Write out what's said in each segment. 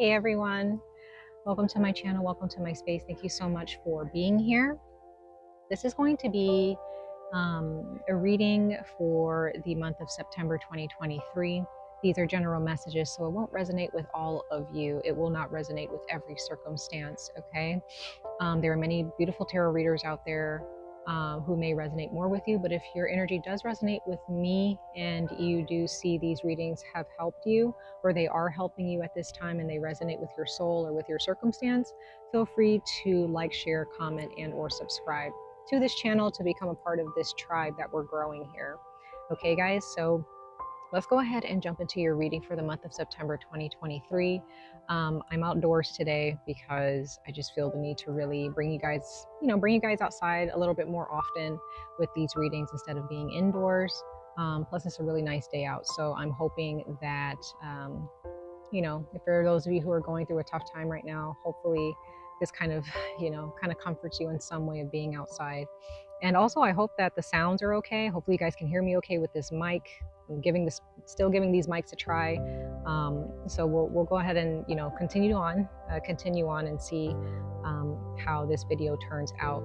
Hey everyone, welcome to my channel, welcome to my space. Thank you so much for being here. This is going to be a reading for the month of September 2023. These are general messages, so it won't resonate with all of you. It will not resonate with every circumstance, okay? There are many beautiful tarot readers out there who may resonate more with you, but if your energy does resonate with me and you do see these readings have helped you, or they are helping you at this time and they resonate with your soul or with your circumstance, feel free to like, share, comment, and or subscribe to this channel to become a part of this tribe that we're growing here. Okay guys, so let's go ahead and jump into your reading for the month of September 2023. I'm outdoors today because I just feel the need to really bring you guys outside a little bit more often with these readings instead of being indoors. Plus it's a really nice day out. So I'm hoping that, if there are those of you who are going through a tough time right now, hopefully this kind of comforts you in some way of being outside. And also I hope that the sounds are okay. Hopefully you guys can hear me okay with this mic. I'm still giving these mics a try. So we'll go ahead and continue on and see how this video turns out.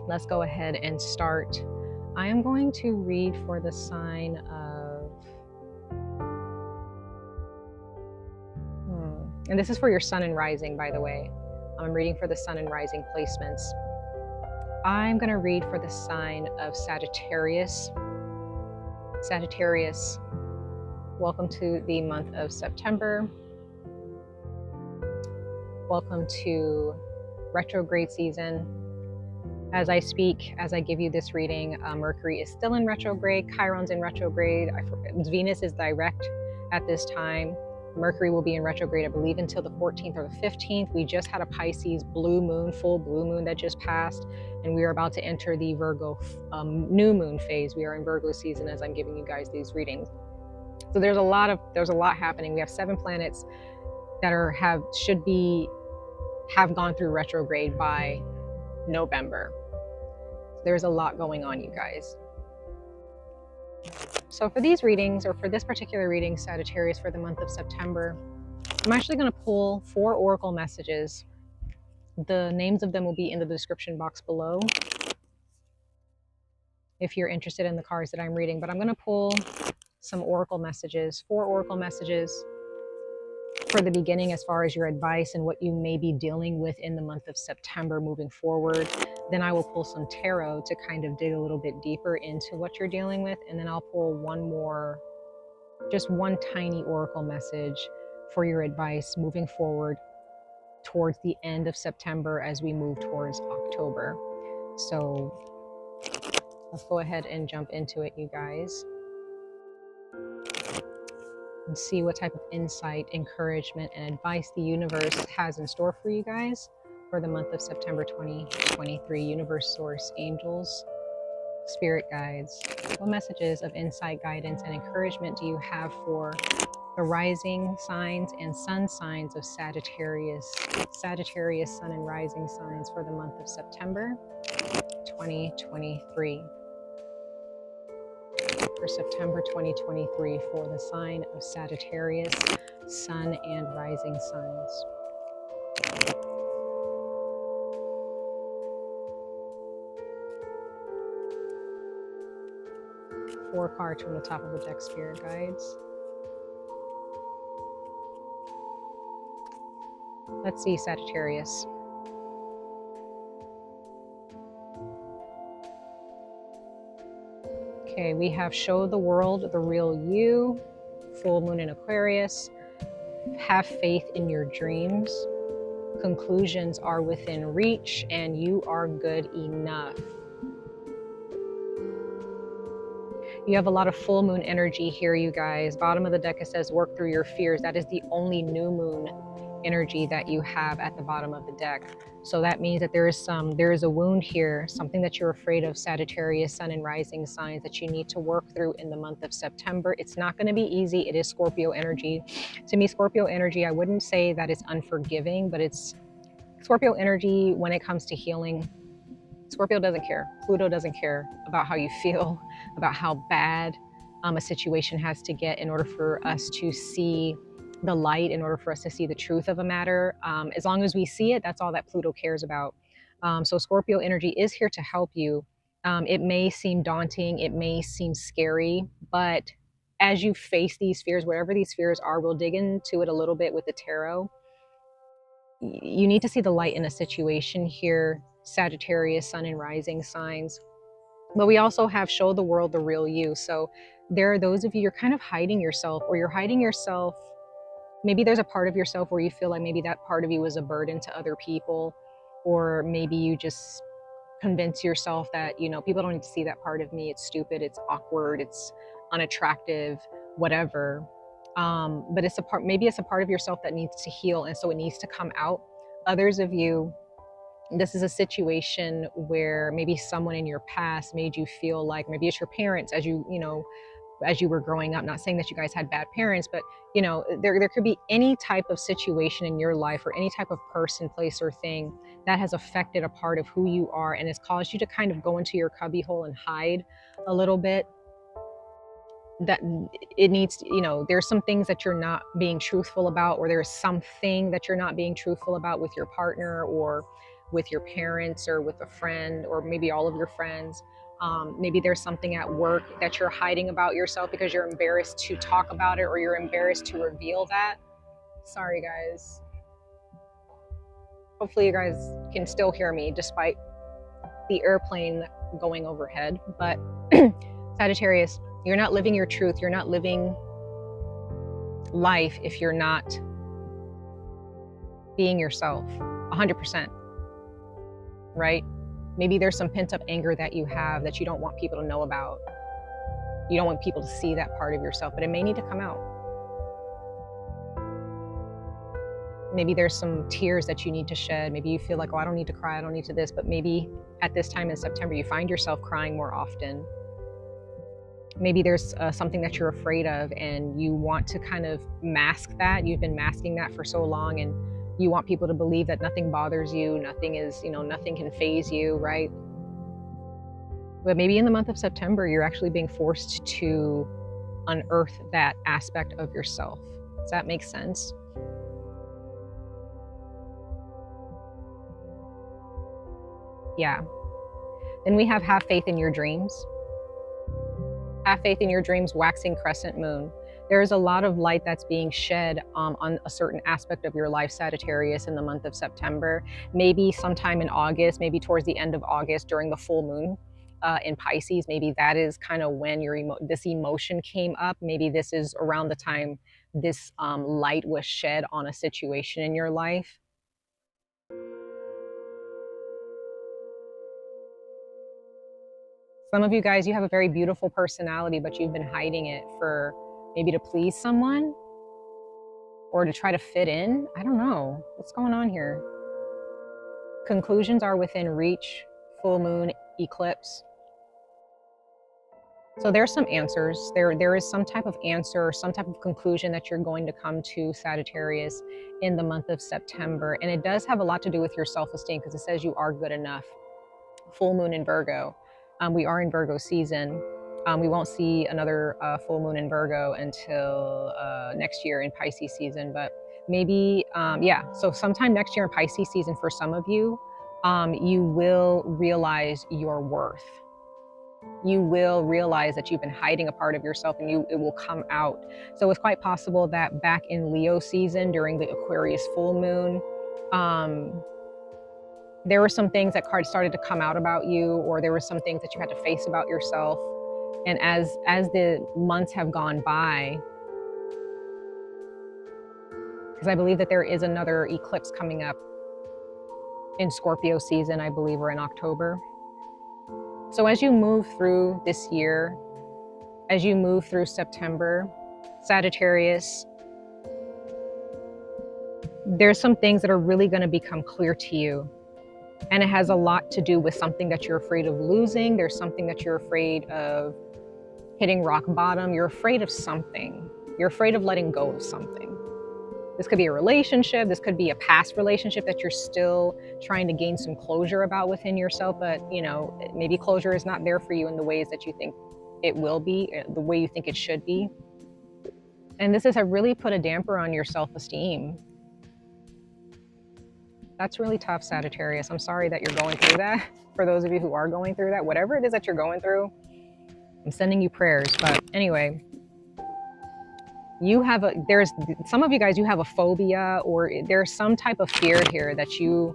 Let's go ahead and start. I am going to read for the sign of, and this is for your sun and rising, by the way. I'm reading for the sun and rising placements. I'm going to read for the sign of Sagittarius. Sagittarius, welcome to the month of September. Welcome to retrograde season. As I speak, as I give you this reading, Mercury is still in retrograde, Chiron's in retrograde, Venus is direct at this time. Mercury will be in retrograde, I believe, until the 14th or the 15th. We just had a Pisces blue moon, full blue moon that just passed, and we are about to enter the Virgo new moon phase. We are in Virgo season as I'm giving you guys these readings. So there's a lot happening. We have 7 planets that have gone through retrograde by November. There's a lot going on, you guys. So for these readings, or for this particular reading, Sagittarius, for the month of September, I'm actually going to pull 4 oracle messages. The names of them will be in the description box below if you're interested in the cards that I'm reading. But I'm going to pull some oracle messages, 4 oracle messages for the beginning as far as your advice and what you may be dealing with in the month of September moving forward. Then I will pull some tarot to kind of dig a little bit deeper into what you're dealing with. And then I'll pull one more, just one tiny oracle message for your advice moving forward towards the end of September as we move towards October. So let's go ahead and jump into it, you guys, and see what type of insight, encouragement, and advice the universe has in store for you guys for the month of September 2023. Universe, source, angels, spirit guides, what messages of insight, guidance, and encouragement do you have for the rising signs and sun signs of Sagittarius? Sagittarius, sun and rising signs for the month of September 2023. For September 2023 for the sign of Sagittarius, sun and rising signs. Four cards from the top of the deck, spirit guides. Let's see, Sagittarius. Okay, we have show the world the real you, full moon in Aquarius, have faith in your dreams, conclusions are within reach, and you are good enough. You have a lot of full moon energy here, you guys. Bottom of the deck, it says work through your fears. That is the only new moon energy that you have at the bottom of the deck. So that means that there is a wound here, something that you're afraid of, Sagittarius, sun and rising signs, that you need to work through in the month of September. It's not going to be easy. It is Scorpio energy. To me, Scorpio energy, I wouldn't say that it's unforgiving, but it's Scorpio energy when it comes to healing. Scorpio doesn't care. Pluto doesn't care about how you feel, about how bad a situation has to get in order for us to see the light, in order for us to see the truth of a matter. As long as we see it, that's all that Pluto cares about. So Scorpio energy is here to help you. It may seem daunting, it may seem scary, but as you face these fears, whatever these fears are, we'll dig into it a little bit with the tarot. You need to see the light in a situation here, Sagittarius, sun and rising signs. But we also have show the world the real you. So there are those of you, you're kind of hiding yourself, or you're hiding yourself. Maybe there's a part of yourself where you feel like maybe that part of you is a burden to other people, or maybe you just convince yourself that, you know, people don't need to see that part of me. It's stupid, it's awkward, it's unattractive, whatever. But it's a part, maybe it's a part of yourself that needs to heal, and so it needs to come out. Others of you, this is a situation where maybe someone in your past made you feel like, maybe it's your parents as you know, as you were growing up. Not saying that you guys had bad parents, but you know, there could be any type of situation in your life, or any type of person, place, or thing that has affected a part of who you are, and has caused you to kind of go into your cubbyhole and hide a little bit. That it needs to, you know, there's some things that you're not being truthful about, or there's something that you're not being truthful about with your partner, or with your parents, or with a friend, or maybe all of your friends. Maybe there's something at work that you're hiding about yourself because you're embarrassed to talk about it, or you're embarrassed to reveal that. Sorry guys. Hopefully you guys can still hear me despite the airplane going overhead. But Sagittarius, you're not living your truth. You're not living life if you're not being yourself 100%, right? Maybe there's some pent-up anger that you have that you don't want people to know about. You don't want people to see that part of yourself, but it may need to come out. Maybe there's some tears that you need to shed. Maybe you feel like, oh, I don't need to cry, I don't need to this, but maybe at this time in September, you find yourself crying more often. Maybe there's something that you're afraid of, and you want to kind of mask that. You've been masking that for so long, and you want people to believe that nothing bothers you, nothing is, you know, nothing can faze you, right? But maybe in the month of September, you're actually being forced to unearth that aspect of yourself. Does that make sense? Yeah. Then we have faith in your dreams. Have faith in your dreams, waxing crescent moon. There is a lot of light that's being shed on a certain aspect of your life, Sagittarius, in the month of September. Maybe sometime in August, maybe towards the end of August during the full moon in Pisces. Maybe that is kind of when this emotion came up. Maybe this is around the time this light was shed on a situation in your life. Some of you guys, you have a very beautiful personality, but you've been hiding it for maybe to please someone or to try to fit in. I don't know. What's going on here? Conclusions are within reach, full moon, eclipse. So there's some answers. There is some type of answer, some type of conclusion that you're going to come to, Sagittarius, in the month of September. And it does have a lot to do with your self-esteem, because it says you are good enough. Full moon in Virgo. We are in Virgo season. We won't see another full moon in Virgo until next year in Pisces season, but maybe, yeah. So sometime next year in Pisces season, for some of you, you will realize your worth. You will realize that you've been hiding a part of yourself, and it will come out. So it's quite possible that back in Leo season, during the Aquarius full moon, there were some things that started to come out about you, or there were some things that you had to face about yourself. And as the months have gone by, because I believe that there is another eclipse coming up in Scorpio season, I believe, or in October. So as you move through this year, as you move through September, Sagittarius, there's some things that are really going to become clear to you. And it has a lot to do with something that you're afraid of losing. There's something that you're afraid of hitting rock bottom. You're afraid of something. You're afraid of letting go of something. This could be a relationship. This could be a past relationship that you're still trying to gain some closure about within yourself. But, you know, maybe closure is not there for you in the ways that you think it will be, the way you think it should be. And this has really put a damper on your self-esteem. That's really tough, Sagittarius. I'm sorry that you're going through that. For those of you who are going through that, whatever it is that you're going through, I'm sending you prayers. But anyway, you have there's some of you guys, you have a phobia, or there's some type of fear here that you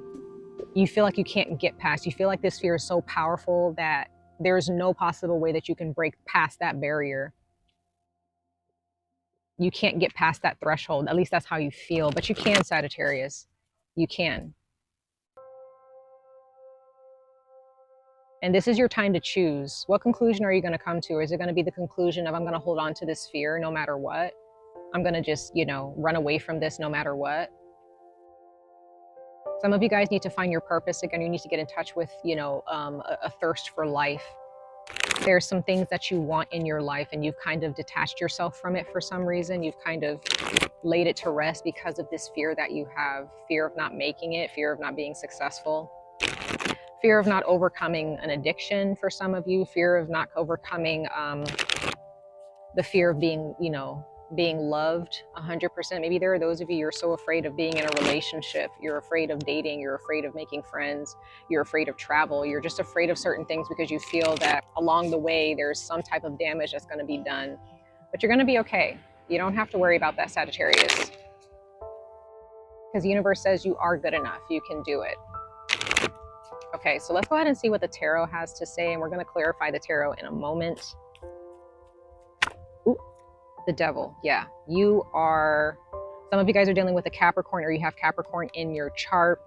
feel like you can't get past. You feel like this fear is so powerful that there's no possible way that you can break past that barrier. You can't get past that threshold. At least that's how you feel. But you can, Sagittarius. You can. And this is your time to choose. What conclusion are you going to come to? Is it going to be the conclusion of I'm going to hold on to this fear no matter what? I'm going to just, run away from this no matter what? Some of you guys need to find your purpose again. You need to get in touch with, a thirst for life. There's some things that you want in your life and you've kind of detached yourself from it for some reason. You've kind of laid it to rest because of this fear that you have. Fear of not making it, fear of not being successful, fear of not overcoming an addiction for some of you, fear of not overcoming the fear of being, being loved 100%. Maybe there are those of you, you're so afraid of being in a relationship. You're afraid of dating. You're afraid of making friends. You're afraid of travel. You're just afraid of certain things because you feel that along the way, there's some type of damage that's going to be done. But you're going to be okay. You don't have to worry about that, Sagittarius. Because the universe says you are good enough. You can do it. Okay, so let's go ahead and see what the tarot has to say. And we're going to clarify the tarot in a moment. Ooh. The Devil. Yeah, some of you guys are dealing with a Capricorn, or you have Capricorn in your chart.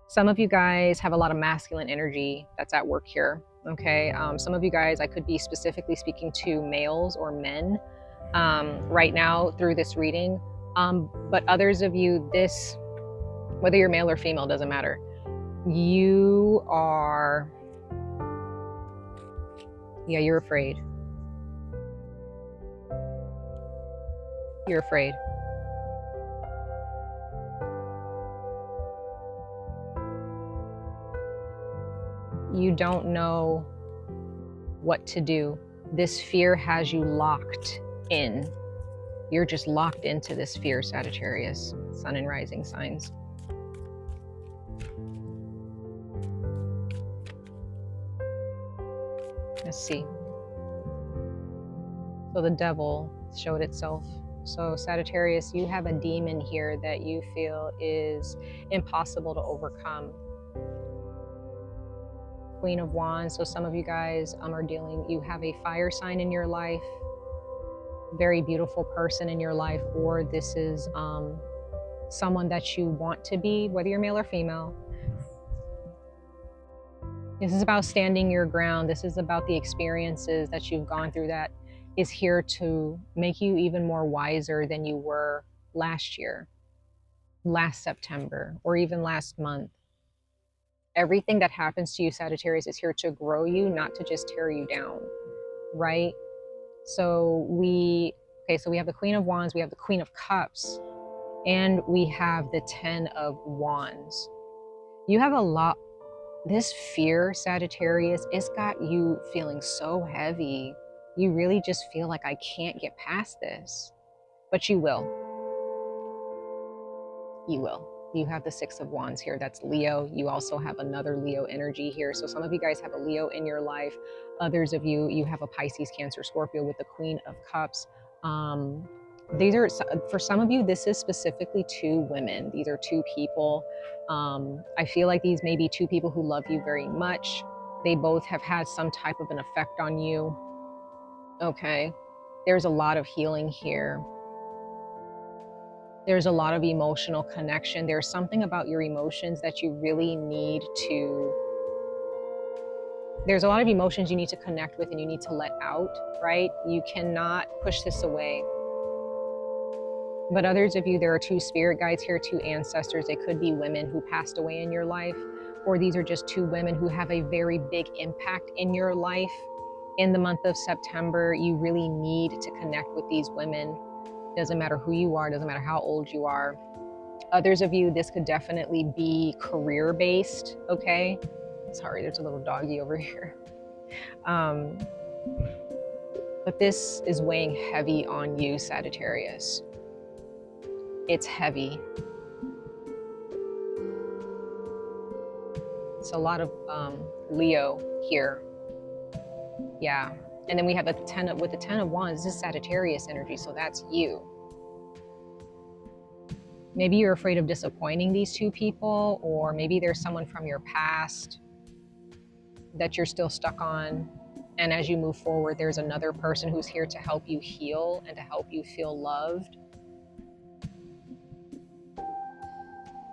Some of you guys have a lot of masculine energy that's at work here. Okay. Some of you guys, I could be specifically speaking to males or men right now through this reading. But others of you, whether you're male or female, doesn't matter. You're afraid. You're afraid. You don't know what to do. This fear has you locked in. You're just locked into this fear, Sagittarius, sun and rising signs. Let's see. So the Devil showed itself. So Sagittarius, you have a demon here that you feel is impossible to overcome. Queen of Wands. So some of you guys you have a fire sign in your life, very beautiful person in your life, or this is someone that you want to be, whether you're male or female. This is about standing your ground. This is about the experiences that you've gone through that is here to make you even more wiser than you were last year, last September, or even last month. Everything that happens to you, Sagittarius, is here to grow you, not to just tear you down, right? So we have the Queen of Wands, we have the Queen of Cups, and we have the 10 of Wands. You have a lot. This fear, Sagittarius, it's got you feeling so heavy. You really just feel like, I can't get past this. But you will. You will. You have the 6 of Wands here. That's Leo. You also have another Leo energy here. So some of you guys have a Leo in your life. Others of you have a Pisces, Cancer, Scorpio with the Queen of Cups. These are, for some of you, this is specifically 2 women. These are 2 people. I feel like these may be 2 people who love you very much. They both have had some type of an effect on you. Okay. There's a lot of healing here. There's a lot of emotional connection. There's something about your emotions that you really need to, there's a lot of emotions you need to connect with and you need to let out, right? You cannot push this away. But others of you, there are 2 spirit guides here, 2 ancestors. They could be women who passed away in your life, or these are just 2 women who have a very big impact in your life. In the month of September, you really need to connect with these women. Doesn't matter who you are, doesn't matter how old you are. Others of you, this could definitely be career-based, okay? Sorry, there's a little doggy over here. But But this is weighing heavy on you, Sagittarius. It's heavy. It's a lot of Leo here. Yeah. And then we have with the 10 of Wands, this is Sagittarius energy, so that's you. Maybe you're afraid of disappointing these two people, or maybe there's someone from your past that you're still stuck on. And as you move forward, there's another person who's here to help you heal and to help you feel loved.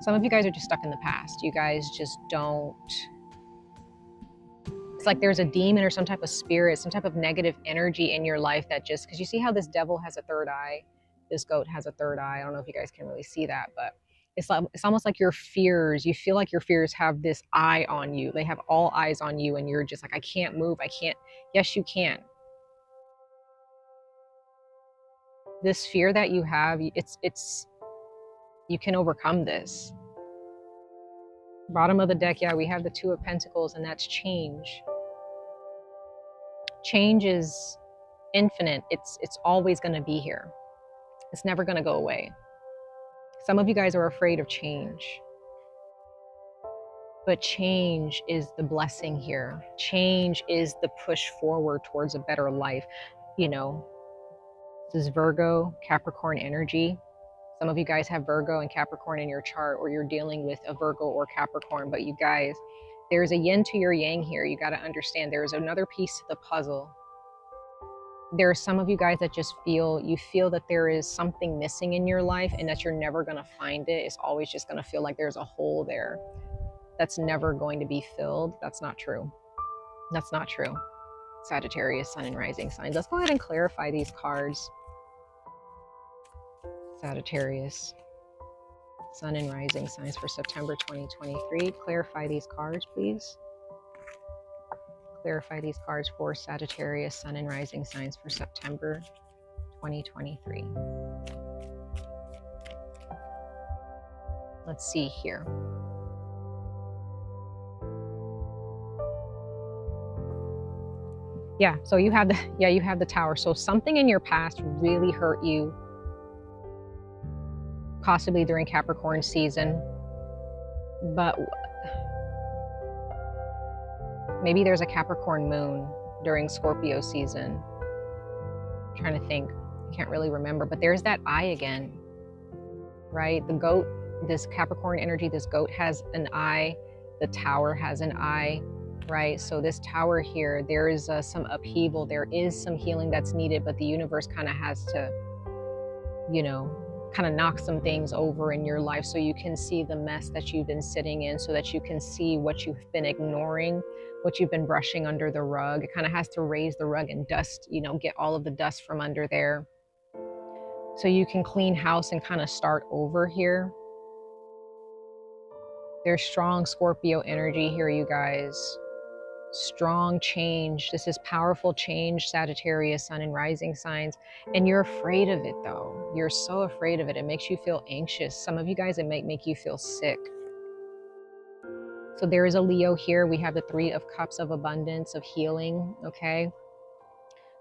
Some of you guys are just stuck in the past. You guys just don't. It's like there's a demon or some type of spirit, some type of negative energy in your life that just, because you see how this devil has a third eye, this goat has a third eye. I don't know if you guys can really see that, but it's almost like your fears, you feel like your fears have this eye on you. They have all eyes on you, and you're just like, I can't move, I can't. Yes, you can. This fear that you have, you can overcome this. Bottom of the deck, yeah, we have the Two of Pentacles, and that's change. Change is infinite. It's always going to be here. It's never going to go away. Some of you guys are afraid of change. But change is the blessing here. Change is the push forward towards a better life. You know, this is Virgo, Capricorn energy. Some of you guys have Virgo and Capricorn in your chart, or you're dealing with a Virgo or Capricorn. But you guys, there's a yin to your yang here. You got to understand there's another piece to the puzzle. There are some of you guys that just feel that there is something missing in your life, and that you're never going to find it. It's always just going to feel like there's a hole there that's never going to be filled. That's not true. That's not true. Sagittarius, Sun and Rising signs. Let's go ahead and clarify these cards. Sagittarius, Sun and Rising signs for September 2023. Clarify these cards, please. Clarify these cards for Sagittarius, Sun and Rising signs for September 2023. Let's see here. Yeah, so you have the Tower. So something in your past really hurt you, possibly during Capricorn season, but maybe there's a Capricorn moon during Scorpio season. I'm trying to think. I can't really remember, but there's that eye again, right? The goat, this Capricorn energy, this goat has an eye. The Tower has an eye, right? So this Tower here, there is some upheaval. There is some healing that's needed, but the universe kind of has to, you know, kind of knock some things over in your life so you can see the mess that you've been sitting in, so that you can see what you've been ignoring, what you've been brushing under the rug. It kind of has to raise the rug and dust, you know, get all of the dust from under there so you can clean house and kind of start over here. There's strong Scorpio energy here, you guys. Strong change. This is powerful change, Sagittarius, Sun and Rising signs. And you're afraid of it though. You're so afraid of it. It makes you feel anxious. Some of you guys, it might make you feel sick. So there is a Leo here. We have the Three of Cups of abundance, of healing, okay?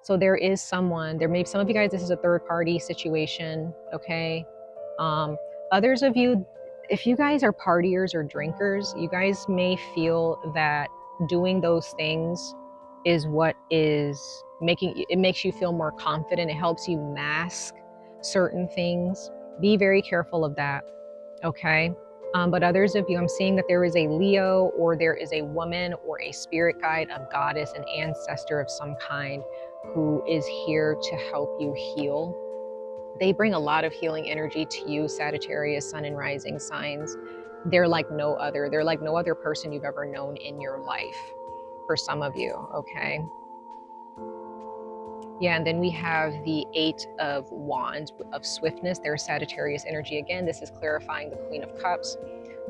So there is someone, there may be some of you guys, this is a third party situation, okay? Others of you, if you guys are partiers or drinkers, you guys may feel that doing those things is what is it makes you feel more confident. It helps you mask certain things. Be very careful of that, okay? But others of you, I'm seeing that there is a Leo, or there is a woman or a spirit guide, a goddess, an ancestor of some kind who is here to help you heal. They bring a lot of healing energy to you, Sagittarius, Sun and Rising signs. They're like no other. They're like no other person you've ever known in your life, for some of you, okay? Yeah, and then we have the Eight of Wands, of swiftness. There's Sagittarius energy again. This is clarifying the Queen of Cups.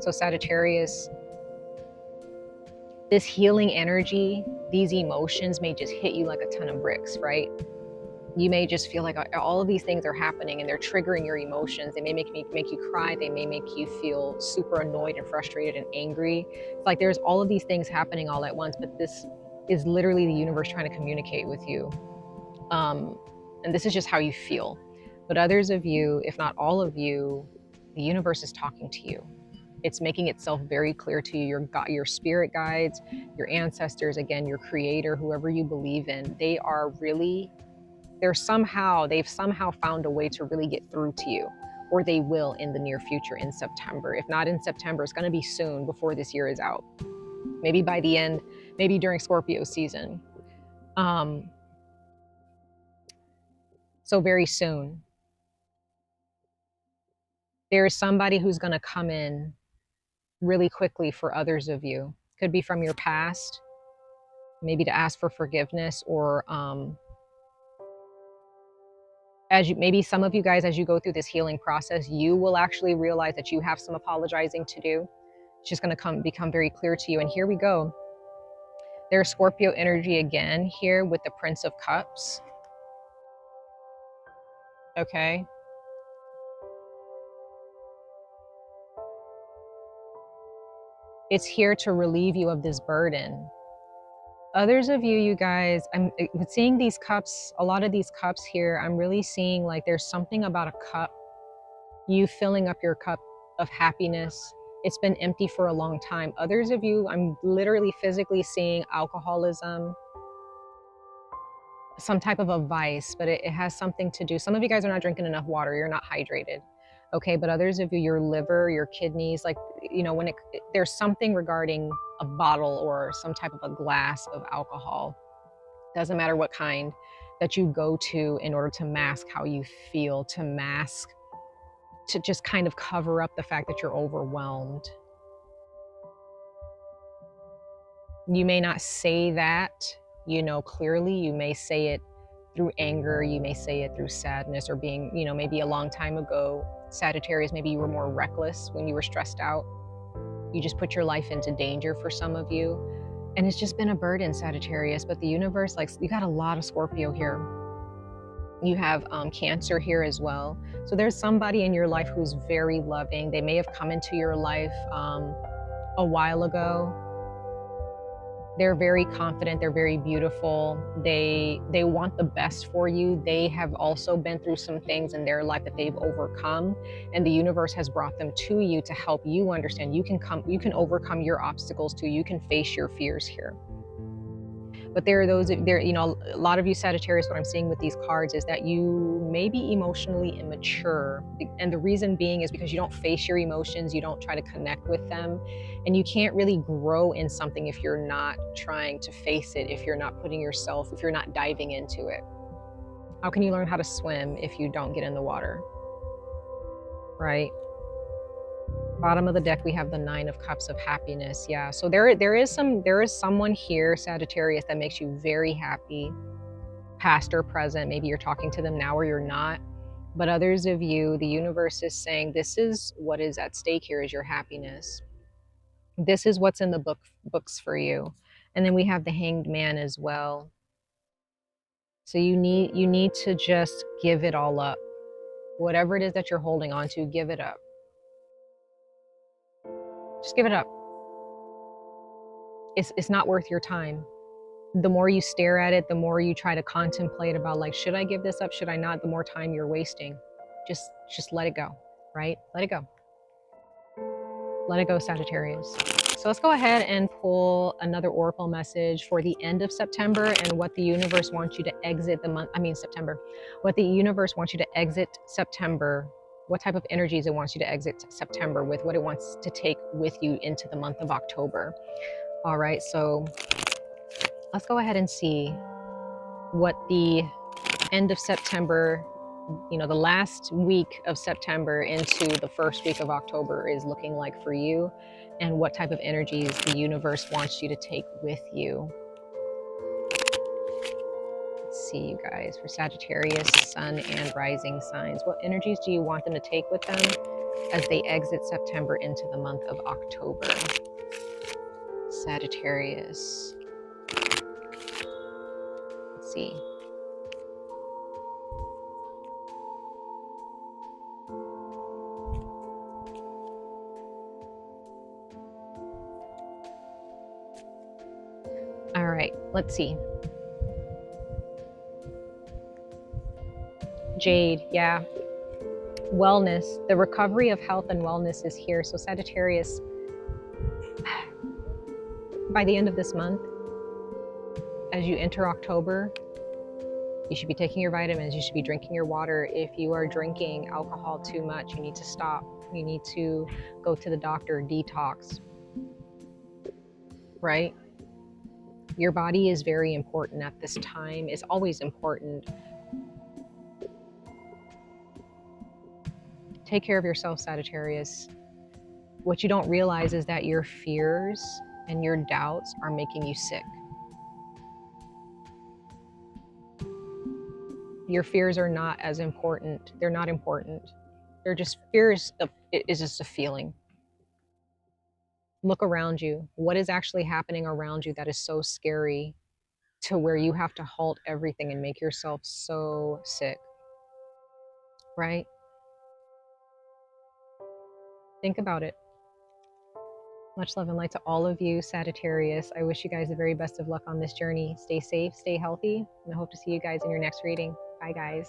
So Sagittarius, this healing energy, these emotions may just hit you like a ton of bricks, right? You may just feel like all of these things are happening and they're triggering your emotions. They may make you cry. They may make you feel super annoyed and frustrated and angry. It's like there's all of these things happening all at once, but this is literally the universe trying to communicate with you. And this is just how you feel. But others of you, if not all of you, the universe is talking to you. It's making itself very clear to you. Your spirit guides, your ancestors, again, your creator, whoever you believe in, they've somehow found a way to really get through to you, or they will in the near future in September. If not in September, it's going to be soon before this year is out. Maybe by the end, maybe during Scorpio season. So very soon. There is somebody who's going to come in really quickly for others of you. Could be from your past, maybe to ask for forgiveness, or maybe some of you guys, as you go through this healing process, you will actually realize that you have some apologizing to do. It's just going to become very clear to you. And here we go. There's Scorpio energy again here with the Prince of Cups. Okay. It's here to relieve you of this burden. Others of you guys, I'm seeing these cups, a lot of these cups here, I'm really seeing like there's something about a cup, you filling up your cup of happiness. It's been empty for a long time. Others of you, I'm literally physically seeing alcoholism, some type of a vice, but it has something to do. Some of you guys are not drinking enough water. You're not hydrated. Okay, but others of you, your liver, your kidneys, like, you know, when there's something regarding a bottle or some type of a glass of alcohol, doesn't matter what kind, that you go to in order to mask how you feel, to just kind of cover up the fact that you're overwhelmed. You may not say that, you know, clearly. You may say it through anger, you may say it through sadness, or being, you know, maybe a long time ago, Sagittarius, maybe you were more reckless when you were stressed out. You just put your life into danger for some of you. And it's just been a burden, Sagittarius. But the universe, like, you got a lot of Scorpio here. You have Cancer here as well. So there's somebody in your life who's very loving. They may have come into your life a while ago. They're very confident, they're very beautiful, they want the best for you. They have also been through some things in their life that they've overcome, and the universe has brought them to you to help you understand you can overcome your obstacles too. You can face your fears here. But there are those, you know, a lot of you Sagittarius, what I'm seeing with these cards is that you may be emotionally immature. And the reason being is because you don't face your emotions, you don't try to connect with them. And you can't really grow in something if you're not trying to face it, if you're not if you're not diving into it. How can you learn how to swim if you don't get in the water? Right? Bottom of the deck, we have the Nine of Cups of happiness. Yeah, so there is someone here, Sagittarius, that makes you very happy, past or present. Maybe you're talking to them now or you're not. But others of you, the universe is saying this is what is at stake here, is your happiness. This is what's in the books for you. And then we have the Hanged Man as well. So you need to just give it all up. Whatever it is that you're holding on to, give it up. Just give it up. It's not worth your time. The more you stare at it, the more you try to contemplate about, like, should I give this up? Should I not? The more time you're wasting. Just let it go, right? Let it go. Let it go, Sagittarius. So let's go ahead and pull another oracle message for the end of September and what the universe wants you to exit September. What the universe wants you to exit September, what type of energies it wants you to exit September with, what it wants to take with you into the month of October. All right, so let's go ahead and see what the end of September, you know, the last week of September into the first week of October is looking like for you, and what type of energies the universe wants you to take with you. Let's see, you guys, for Sagittarius, Sun and Rising signs, what energies do you want them to take with them as they exit September into the month of October? Sagittarius. Let's see. All right, let's see. Jade, yeah. Wellness, the recovery of health and wellness is here. So Sagittarius, by the end of this month, as you enter October, you should be taking your vitamins, you should be drinking your water. If you are drinking alcohol too much, you need to stop. You need to go to the doctor, detox, right? Your body is very important at this time. It's always important. Take care of yourself, Sagittarius. What you don't realize is that your fears and your doubts are making you sick. Your fears are not as important. They're not important. They're just fears. It is just a feeling. Look around you. What is actually happening around you that is so scary to where you have to halt everything and make yourself so sick, right? Think about it. Much love and light to all of you, Sagittarius. I wish you guys the very best of luck on this journey. Stay safe, stay healthy, and I hope to see you guys in your next reading. Bye, guys.